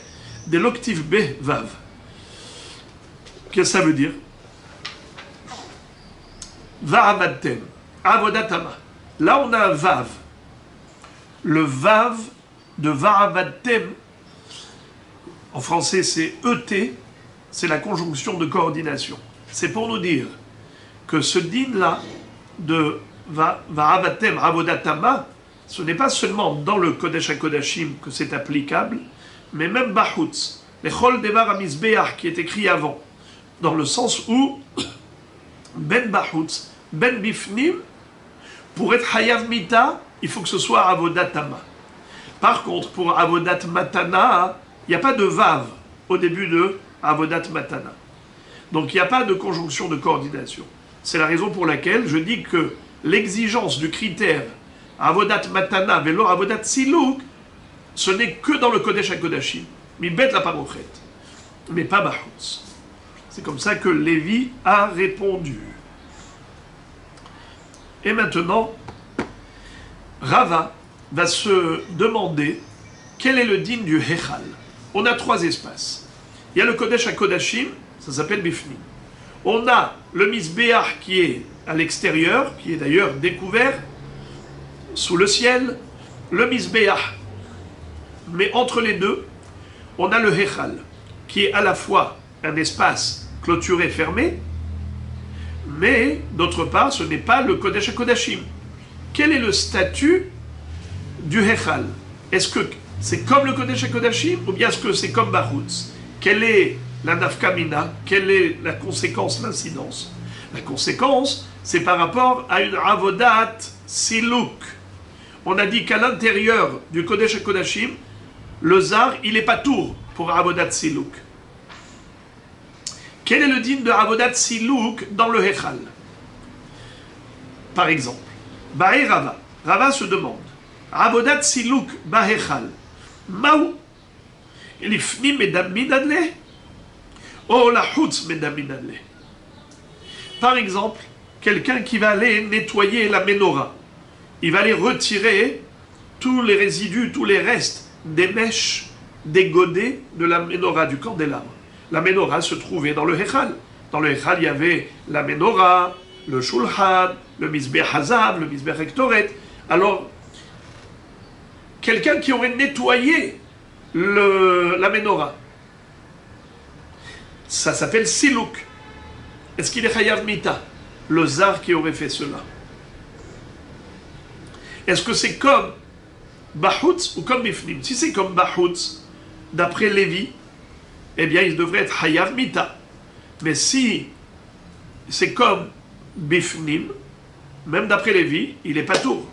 de l'octive B vav. Qu'est-ce que ça veut dire? Va'avatem, avodatama. Là, on a un vav. Le vav de Va'avatem, en français, c'est ET, c'est la conjonction de coordination. C'est pour nous dire que ce din-là de Va'avatem, avodatama, ce n'est pas seulement dans le Kodesh HaKodashim que c'est applicable, mais même Bahutz, les Chol Devar HaMizbeach qui est écrit avant, dans le sens où Ben Bahutz, Ben Bifnim, pour être Hayav Mita, il faut que ce soit Avodat Tama. Par contre, pour Avodat Matana, il n'y a pas de Vav au début de Avodat Matana. Donc il n'y a pas de conjonction de coordination. C'est la raison pour laquelle je dis que l'exigence du critère Avodat Matana velo Avodat Siluk, ce n'est que dans le Kodesh HaKodashim. Mi bet la parochet, mais pas Bahutz. C'est comme ça que Lévi a répondu. Et maintenant, Rava va se demander quel est le din du Hechal. On a trois espaces. Il y a le Kodesh HaKodashim, ça s'appelle Bifnim. On a le Mizbeach qui est à l'extérieur, qui est d'ailleurs découvert sous le ciel, le Mizbeach. Mais entre les deux, on a le Hechal, qui est à la fois un espace clôturé, fermé, mais d'autre part, ce n'est pas le Kodesh HaKodashim. Quel est le statut du Hechal? Est-ce que c'est comme le Kodesh HaKodashim ou bien est-ce que c'est comme Bahutz? Quelle est la nafkamina? Quelle est la conséquence, l'incidence? La conséquence, c'est par rapport à une avodat siluk. On a dit qu'à l'intérieur du Kodesh HaKodashim, le zar, il n'est pas tour pour avodat siluk. Quel est le din de avodat siluk dans le Hechal? Par exemple, Bae Rava. Rava se demande, avodat siluk ba Hechal, maou? Lifnim medaminadle? Oh la hutz medaminadle. Par exemple, quelqu'un qui va aller nettoyer la menorah, il va aller retirer tous les résidus, tous les restes des mèches, des godets de la menorah, du candélabre. La menorah se trouvait dans le Hechal. Dans le Hechal, il y avait la menorah, le shulchan, le misbeh hazav, le misbeh hektoret. Alors, quelqu'un qui aurait nettoyé la menorah, ça s'appelle silouk. Est-ce qu'il est chayav mita? Le zar qui aurait fait cela. Est-ce que c'est comme Bahutz ou comme Bifnim? Si c'est comme Bahutz, d'après Lévi, eh bien il devrait être Hayav Mita. Mais si c'est comme Bifnim, même d'après Lévi, il est patour.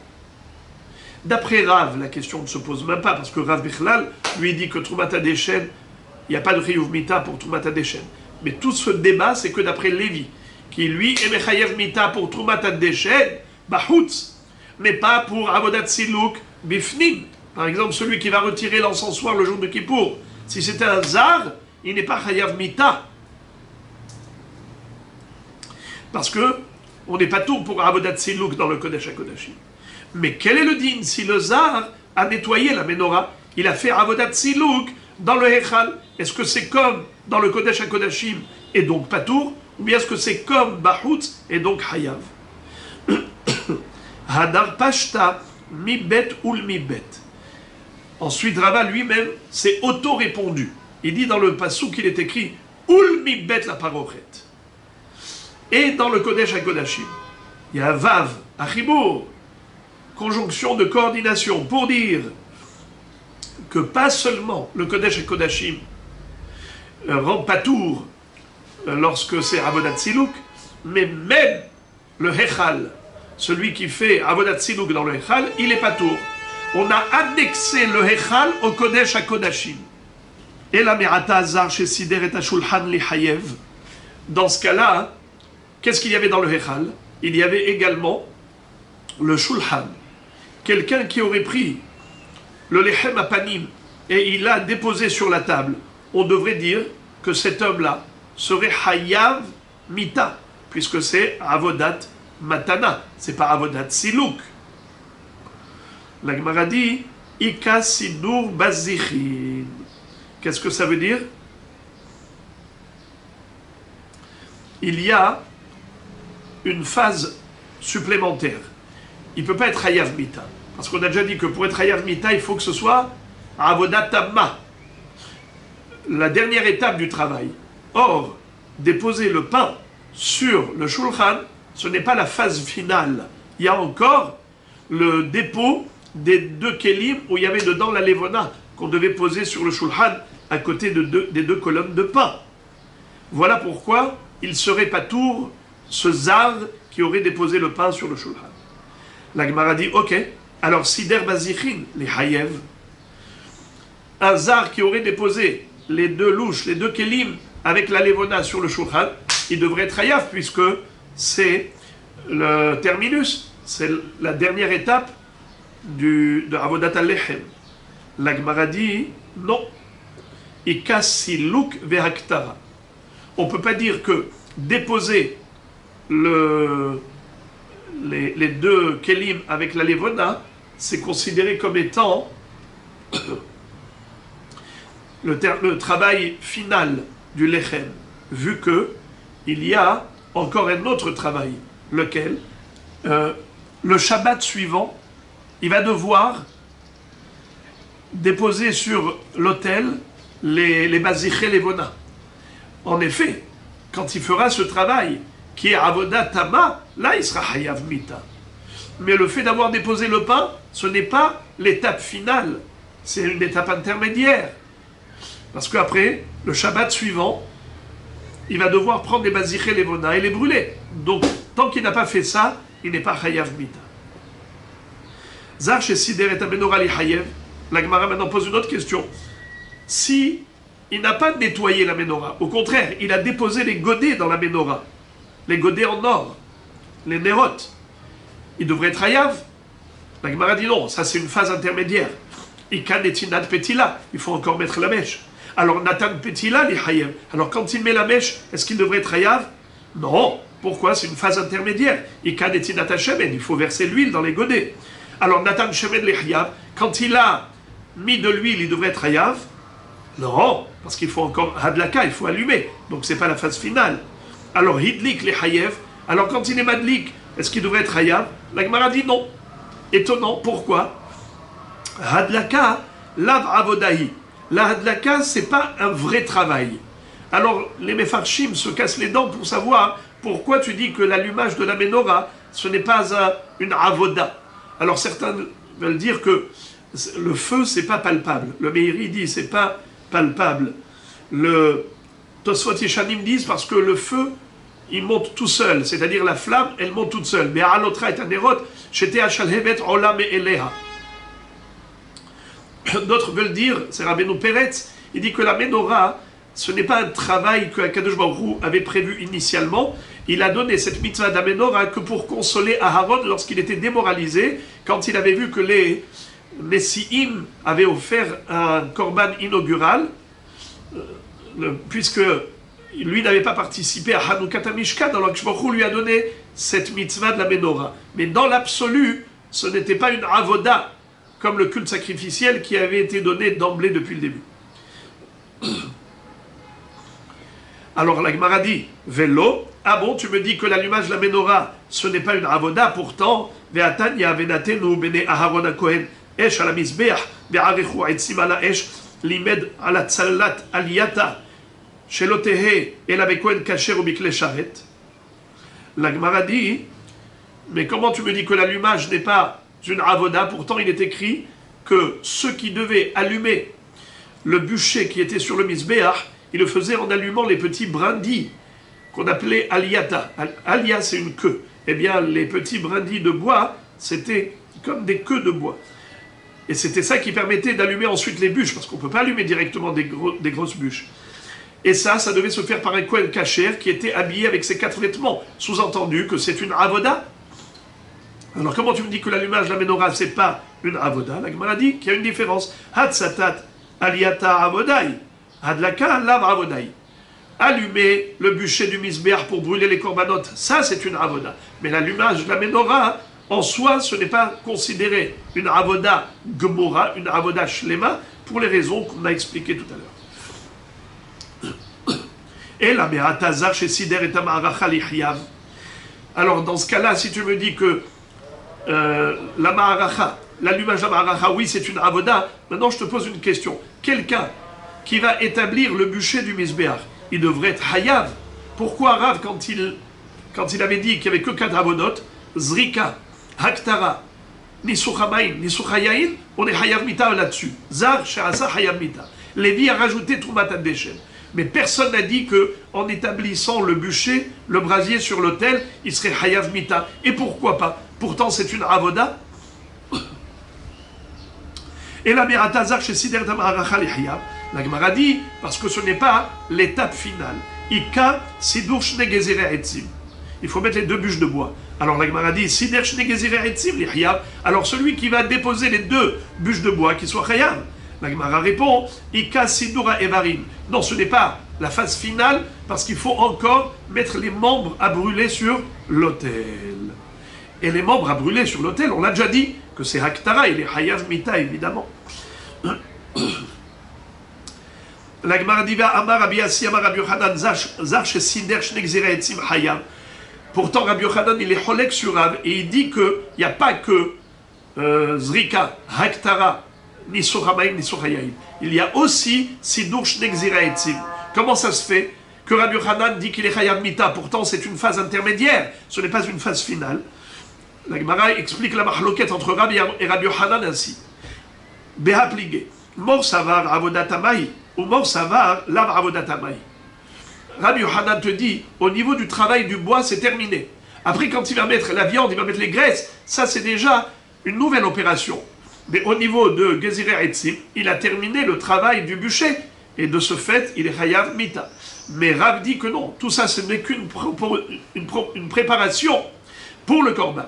D'après Rav, la question ne se pose même pas, parce que Rav Bichlal lui dit que Troumat HaDeshen, il n'y a pas de Chiyuv Mita pour Troumat HaDeshen. Mais tout ce débat, c'est que d'après Lévi, qui lui est Mechayev Mita pour Troumat HaDeshen, Bahutz, mais pas pour Avodat Silouk Bifnim. Par exemple, celui qui va retirer l'encensoir le jour de Kippour. Si c'était un zar, il n'est pas Chayav Mita. Parce que on n'est pas tout pour Avodat Silouk dans le Kodesh HaKodashim. Mais quel est le din si le zar a nettoyé la menorah? Il a fait Avodat Silouk dans le Hechal. Est-ce que c'est comme dans le Kodesh HaKodashim et donc Patour? Ou bien est-ce que c'est comme Bahutz et donc Hayav? Hadar Pashta mi bet ul mi bet. Ensuite, Rava lui-même s'est auto-répondu. Il dit dans le passou qu'il est écrit ul mi bet la parochet. Et dans le Kodesh HaKodashim, il y a Vav, Achibour, conjonction de coordination pour dire que pas seulement le Kodesh HaKodashim rend patour lorsque c'est Avodat Silouk, mais même le Hechal, celui qui fait Avodat Silouk dans le Hechal, il est patour. On a annexé le Hechal au Kodesh HaKodashim. Et la Merata Azar chez Sider et Ashulhan li Hayev. Dans ce cas-là, qu'est-ce qu'il y avait dans le Hechal? Il y avait également le Shulhan. Quelqu'un qui aurait pris le Lechem Apanim et il l'a déposé sur la table. On devrait dire que cet homme-là serait Hayav Mita, puisque c'est Avodat Matana, c'est pas Avodat Silouk. La Gemara dit Ika Sidur Bazichin. Qu'est-ce que ça veut dire? Il y a une phase supplémentaire. Il ne peut pas être Hayav Mita. Parce qu'on a déjà dit que pour être Hayav Mita, il faut que ce soit Avodat Tamma. La dernière étape du travail. Or, déposer le pain sur le shulchan, ce n'est pas la phase finale. Il y a encore le dépôt des deux kelim où il y avait dedans la levona qu'on devait poser sur le shulchan à côté des deux colonnes de pain. Voilà pourquoi il serait patour ce zar qui aurait déposé le pain sur le shulchan. La Gemara dit, ok, alors Sider Bazichin, les Hayev, un zar qui aurait déposé les deux louches, les deux kelim avec la levona sur le shulchan, il devrait être Hayav puisque c'est le terminus, c'est la dernière étape de Avodat al-Lechem. La Gemara dit non. Ika Silouk vehaktara. On ne peut pas dire que déposer les deux kelim avec la levona, c'est considéré comme étant le travail final du lechem, vu que il y a encore un autre travail, lequel le Shabbat suivant, il va devoir déposer sur l'autel les baziché levona. En effet, quand il fera ce travail, qui est Avodat Tama, là il sera Hayav Mita. Mais le fait d'avoir déposé le pain, ce n'est pas l'étape finale, c'est une étape intermédiaire. Parce qu'après, le Shabbat suivant, il va devoir prendre les baziché levona et les brûler. Donc, tant qu'il n'a pas fait ça, il n'est pas Hayav Mita. Zar chez Sider et Amenora li Hayev, la Gemara maintenant pose une autre question. Si il n'a pas nettoyé la menorah, au contraire, il a déposé les godets dans la menorah, les godets en or, les nerot, il devrait être Hayav. La Gemara dit non, ça c'est une phase intermédiaire. Ikan et Nat Petila, il faut encore mettre la mèche. Alors Nathan Petila, les Hayev. Alors quand il met la mèche, est-ce qu'il devrait être Hayav? Non. Pourquoi? C'est une phase intermédiaire. Ikan et Nat Shemen, il faut verser l'huile dans les godets. Alors Nathan Shemen les Hayav, quand il a mis de l'huile, il devrait être hayav? Non, parce qu'il faut encore hadlaka, il faut allumer. Donc c'est pas la phase finale. Alors hidlik les hayev. Alors quand il est madlik, est-ce qu'il devrait être hayav? La Gemara dit non. Étonnant, pourquoi? Hadlaka, lav avodahi. La hadlaka, c'est pas un vrai travail. Alors les mefarshim se cassent les dents pour savoir pourquoi tu dis que l'allumage de la menorah, ce n'est pas une avoda. Alors certains veulent dire que le feu, c'est pas palpable. Le Meiri dit c'est pas palpable. Le Tosfot Yeshanim disent parce que le feu, il monte tout seul, c'est-à-dire la flamme, elle monte toute seule. Mais Alotra est un érot, j'étais à Shalhevet Olam et Eleha. D'autres veulent dire, c'est Rabbeinu Peretz, il dit que la menorah, ce n'est pas un travail que Akadosh Baruch Hu avait prévu initialement. Il a donné cette mitzvah d'Amenorah que pour consoler Aharon lorsqu'il était démoralisé, quand il avait vu que les Si'im avaient offert un korban inaugural, puisque lui n'avait pas participé à Hanoukat HaMishkan, alors que Baruch Hu lui a donné cette mitzvah de la menorah. Mais dans l'absolu, ce n'était pas une avoda, comme le culte sacrificiel qui avait été donné d'emblée depuis le début. Alors la Gemara dit, Vélo, ah bon, tu me dis que l'allumage de la menorah, ce n'est pas une avoda, pourtant, Ve'atanya venatenu bene Aharon HaKohen, esh ala mizbeach, ve'arechu etzim ala esh, limed ala tzalat aliyata, shelotehe, el avekohen kasher ou mikle sharet. La Gemara dit, mais comment tu me dis que l'allumage n'est pas une avoda, pourtant il est écrit que ceux qui devaient allumer le bûcher qui était sur le mizbeach, il le faisait en allumant les petits brindilles qu'on appelait aliyata. Alia, c'est une queue. Eh bien, les petits brindilles de bois, c'était comme des queues de bois. Et c'était ça qui permettait d'allumer ensuite les bûches, parce qu'on ne peut pas allumer directement des grosses bûches. Et ça devait se faire par un kohen kasher qui était habillé avec ses 4 vêtements. Sous-entendu que c'est une avoda. Alors comment tu me dis que l'allumage de la menorah, c'est pas une avoda? La Gemara dit qu'il y a une différence. Hatsatat aliyata avodai. Hadlaka lav avodai. Allumer le bûcher du misbéach pour brûler les corbanotes, ça c'est une avoda. Mais l'allumage de la menorah, en soi, ce n'est pas considéré une avoda gemora, une avoda shlema, pour les raisons qu'on a expliquées tout à l'heure. Et la me'atazar chez Sider et Tamaracha lichyav. Alors dans ce cas-là, si tu me dis que la ma'aracha, l'allumage de la ma'aracha, oui c'est une avoda, maintenant je te pose une question. Quelqu'un qui va établir le bûcher du misbéach, il devrait être hayav. Pourquoi Rav, quand il avait dit qu'il n'y avait que 4 avodot, Zrika, Haktara, Nisuchamain, Nisuchayain, on est hayav mita là-dessus. Zar, Sha'asa, hayav mita. Lévi a rajouté Troumat Adbeshem. Mais personne n'a dit qu'en établissant le bûcher, le brasier sur l'autel, il serait hayav mita. Et pourquoi pas? Pourtant c'est une avoda. Et la Meratazar chez Sider Tamaracha Lihiyav, la Gemara dit, parce que ce n'est pas l'étape finale. Ika Sidur Shne Gezire Etzim. Il faut mettre les 2 bûches de bois. Alors la Gemara dit, Sider Shne Gezire Etzim Lihiyav. Alors celui qui va déposer les 2 bûches de bois, qu'il soit Hayav. La Gemara répond, Ika Sidura Evarim. Non, ce n'est pas la phase finale, parce qu'il faut encore mettre les membres à brûler sur l'autel. Et les membres à brûler sur l'autel, on l'a déjà dit, que c'est Haktara, il est Hayav Mita, évidemment. La Gemara dit, Amar Rabbi Yassi, Amar Rabbi Yochanan, Zar Sider Shnegzira Etzim Hayav. Pourtant, Rabbi Yochanan, il est Cholek sur Rav, et il dit qu'il n'y a pas que Zrika, Haktara, ni Sochamaim, ni Sochayaim. Il y a aussi Sidur Shnegzira Etzim. Comment ça se fait que Rabbi Yochanan dit qu'il est Hayav Mita? Pourtant, c'est une phase intermédiaire, ce n'est pas une phase finale. La Gemara explique la mahloket entre Rabbi et Rabbi Yochanan ainsi. Beha pligé. Mor savar avodatamai ou mor savar lav avodatamai. Rabbi Yochanan te dit, au niveau du travail du bois, c'est terminé. Après, quand il va mettre la viande, il va mettre les graisses, ça c'est déjà une nouvelle opération. Mais au niveau de Gezireh Etzim, il a terminé le travail du bûcher. Et de ce fait, il est Hayav Mita. Mais Rav dit que non, tout ça ce n'est qu'une une préparation pour le korban.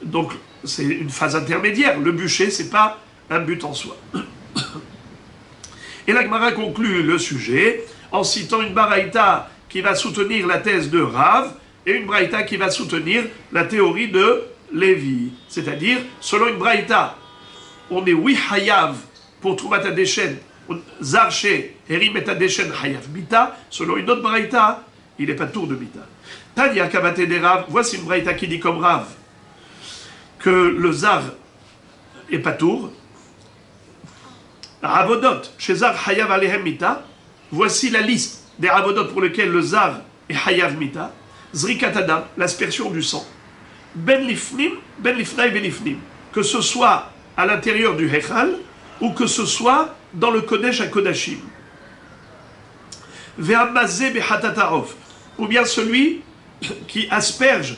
Donc c'est une phase intermédiaire. Le bûcher, c'est pas un but en soi. Et la Gemara conclut le sujet en citant une baraïta qui va soutenir la thèse de Rav et une baraïta qui va soutenir la théorie de Lévi. C'est-à-dire, selon une baraïta, on est oui hayav pour Troumat Adeshen, Zar chez Herim et Adeshen hayav mita, selon une autre braïta, il n'est pas tour de mita. Tanya Kavate des Rav, voici une braïta qui dit comme Rav que le Zar est pas tour. Ravodot, chez Zar hayav alehem mita, voici la liste des Ravodot pour lesquels le Zar est hayav mita. Zrikat Adam, l'aspersion du sang. Ben lifnim, ben lifnai ben lifnim. Que ce soit à l'intérieur du Hechal ou que ce soit dans le Kodesh à Kodashim. Ve'amazé behatatarof. Ou bien celui qui asperge.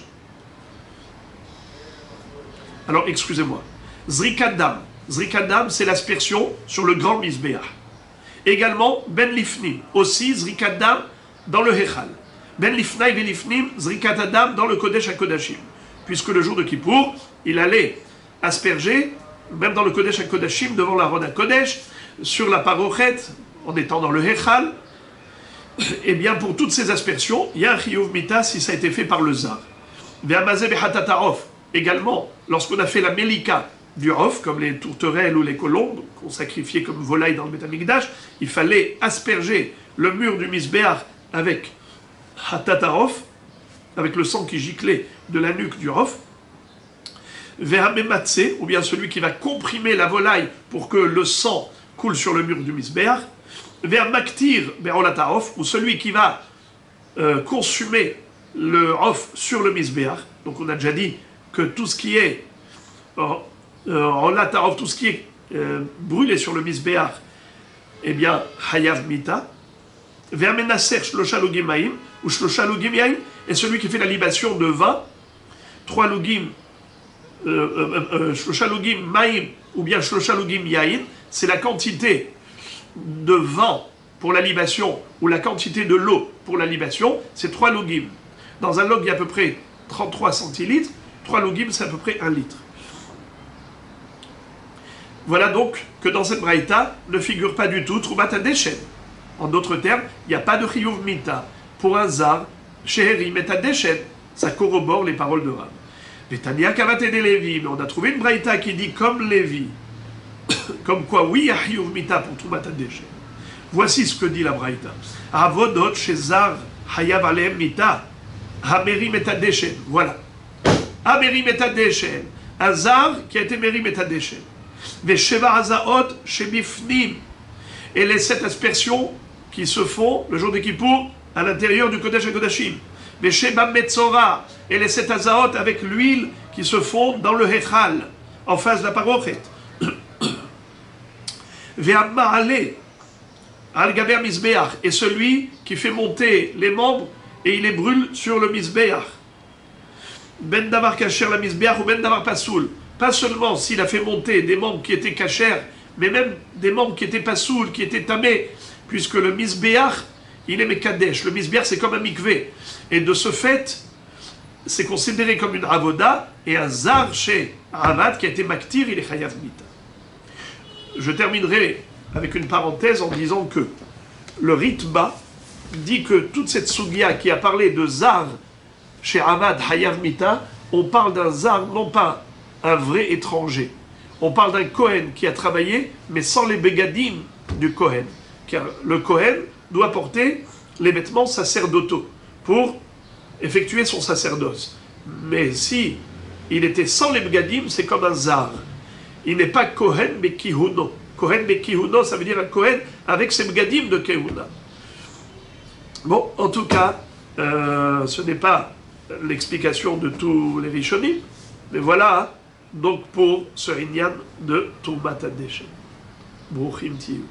Alors, excusez-moi. Zrikadam. Zrikadam, c'est l'aspersion sur le grand Mizbeach. Également, Ben Lifnim. Aussi, Zrikadam dans le Hechal. Ben Lifnai Ben Lifnim, Zrikadam dans le Kodesh à Kodashim. Puisque le jour de Kippour, il allait asperger, même dans le Kodesh à Kodashim, devant la Ron à Kodesh, sur la Parochet, en étant dans le Hechal. Eh bien, pour toutes ces aspersions, il y a un Chiyuv Mita si ça a été fait par le Zar. Ve'amazé behatatarof. Également, lorsqu'on a fait la Melika du Rof, comme les tourterelles ou les colombes, qu'on sacrifiait comme volailles dans le Beth Amikdash, il fallait asperger le mur du Mizbeach avec Hatatarof, avec le sang qui giclait de la nuque du Rof. Ve'amematse, ou bien celui qui va comprimer la volaille pour que le sang coule sur le mur du Mizbeach. Ve'amaktir be'olatarof, ou celui qui va consumer le Rof sur le Mizbeach. Donc on a déjà dit que tout ce qui est Olatarov, tout ce qui est brûlé sur le Mizbeach, eh bien, Hayav Mita. Ve'amenaser shlosha lugim maim, ou shlosha lugim yaim, et celui qui fait la libation de vin, 3 lugim, shlosha lugim maim, ou bien shlosha lugim yaim, c'est la quantité de vin pour la libation, ou la quantité de l'eau pour la libation, c'est 3 lugim. Dans un log, il y a à peu près 33 centilitres, 3 lugim, c'est à peu près 1 litre. Voilà donc que dans cette braïta ne figure pas du tout Troumat Adeshen. En d'autres termes, il n'y a pas de Chiyuv Mita pour un Zar, Sheherim et Adeshen. Ça corrobore les paroles de Rav. Betania Kavate de Lévi, mais on a trouvé une braïta qui dit comme Lévi, comme quoi oui, il y a Chiyuv Mita pour Troumat Adeshen. Voici ce que dit la braïta. Avodot Shezar Hayav Alehem Mita, Hamerim et Adeshen. Voilà. Hamerim et Adeshen. Un Zar qui a été Merim et Adeshen. Vesheva Hazaot Shebifnim. Et les 7 aspersions qui se font le jour de Kippour à l'intérieur du Kodesh HaKodashim. Vesheba Metzora. Et les 7 Hazaot avec l'huile qui se font dans le Hechal, en face de la Parochet. Ve'ama'ale al gaber Mizbeach. Et celui qui fait monter les membres et il les brûle sur le Mizbeach. Ben davar kacher la Mizbeach ou ben davar pasoul. Pas seulement s'il a fait monter des membres qui étaient cachers, mais même des membres qui étaient pasoul, qui étaient tamés, puisque le Mizbeach, il est mekadesh. Le Mizbeach, c'est comme un mikvé. Et de ce fait, c'est considéré comme une avoda, et un zar chez Ravad qui a été maktir, il est chayav mita. Je terminerai avec une parenthèse en disant que le Ritba dit que toute cette sugia qui a parlé de zar chez Ravad chayav mita, on parle d'un zar, non pas un vrai étranger. On parle d'un Kohen qui a travaillé, mais sans les begadim du Kohen. Car le Kohen doit porter les vêtements sacerdotaux pour effectuer son sacerdoce. Mais si il était sans les begadim, c'est comme un zar. Il n'est pas Kohen, mais Kihuno. Kohen, mais Kihuno, ça veut dire un Kohen avec ses begadim de Kehuna. Bon, en tout cas, ce n'est pas l'explication de tous les Rishonim, mais voilà, donc pour ce Inyan de Troumat Adeshen. Bruchim Tiyu.